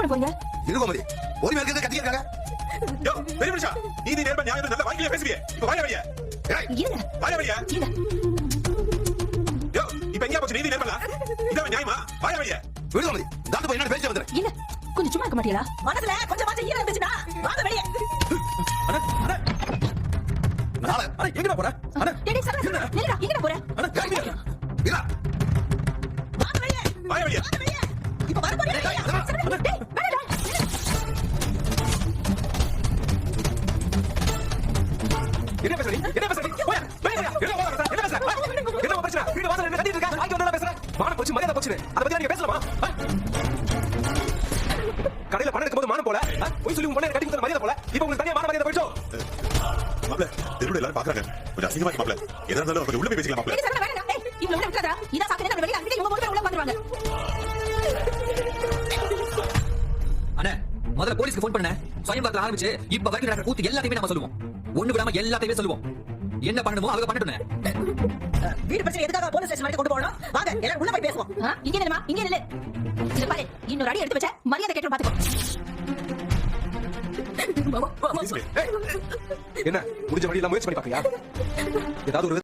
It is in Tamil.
பண்ண போறீங்க? இருகோமதி ஒரு மேல கத்தி இருக்காங்க. யோ பெரிய மனுஷா நீதி நேர்மை நியாயம் நல்ல வாய்க்கிலே பேசுறியே. இப்ப வாயா வரியா? இருங்க. வாயா வரியா? இருங்க. யோ இப்ப எங்க போச்சு நீதி நேர்மைல? இத நியாயமா? வாயா வரியா? இருகோமதி டாக்டர் போய் என்ன பேச வந்துற? இல்ல. கொஞ்சம் சும்மா இருக்க மாட்டீங்களா? மனசுல கொஞ்சம் மாச்ச ஈரம் இருந்துச்சுடா. வாங்க வெளிய. அண்ணா அண்ணா நாளை அண்ணா எங்கடா போற? அண்ணா டேய் சரவணா நில்லுடா. எங்கடா போற? அண்ணா இல்ல வாங்க வெளிய. வாயா வரியா? வாங்க வெளிய. இப்ப வர போறீங்க. சரவணா டேய் வேணாடா. என்ன பேசுற? என்ன பேசுற? போயா போயா என்ன பேசுற? என்ன பேசுற? என்ன பேசுற? வீடு வாசல்ல என்ன கட்டிட்டு இருக்க? ஆயிட்டு வந்தா பேசுற? மானம் போச்சு மரியாதை போச்சு. அத பத்தி நீங்க பேசலாமா? கடையில பணம் இருக்கும்போது மானம் போல போய் சொல்லி உங்க பொண்ணை கட்டி கொடுத்த மரியாதை போல இப்போ உங்களுக்கு தனியா மான மரியாதை போயிடுச்சோ? மாப்ள தெருவுல எல்லாரும் பாக்குறாங்க. கொஞ்சம் அசிங்கமா இருக்கு மாப்ள. எதா இருந்தாலும் கொஞ்சம் உள்ள போய் பேசிக்கலாம் மாப்ள. டேய் சரவணா வேணாடா. டேய் இவங்க உள்ள விட்டுறா. இத சாக்குறேன்னு நம்ம வெளிய அனுப்பிட்டு இவங்க மூணு பேர் உள்ள வந்துருவாங்க. அண்ணே முதல்ல போலீஸ்க்கு ஃபோன் பண்ண சுயம்பாரத்துல ஆரம்பிச்சு இப்ப வரைக்கும் நடக்கிற கூத்து எல்லாத்தையுமே நம்ம சொல்லுவோம். ஒண்ணு விடாம எல்லாத்தையுமே சொல்லுவோம். என்ன பண்ணணுமோ அவங்க பண்ணட்டுனே. வீடு பிரச்சனை எதுக்காக போலீஸ் ஸ்டேஷன் வரைக்கும் கொண்டு போறோம்? வாங்க எல்லாரும் உள்ள போய் பேசுவோம். இங்க நில்லுமா. இங்க நில்லு. இத பாரு. இன்னொரு அடி எடுத்து வச்ச மரியாதை கேட்டு பாத்துக்கோ. என்ன முடிஞ்ச வழி எல்லாம் முயற்சி பண்ணி பாக்கியா? ஏதாவது ஒரு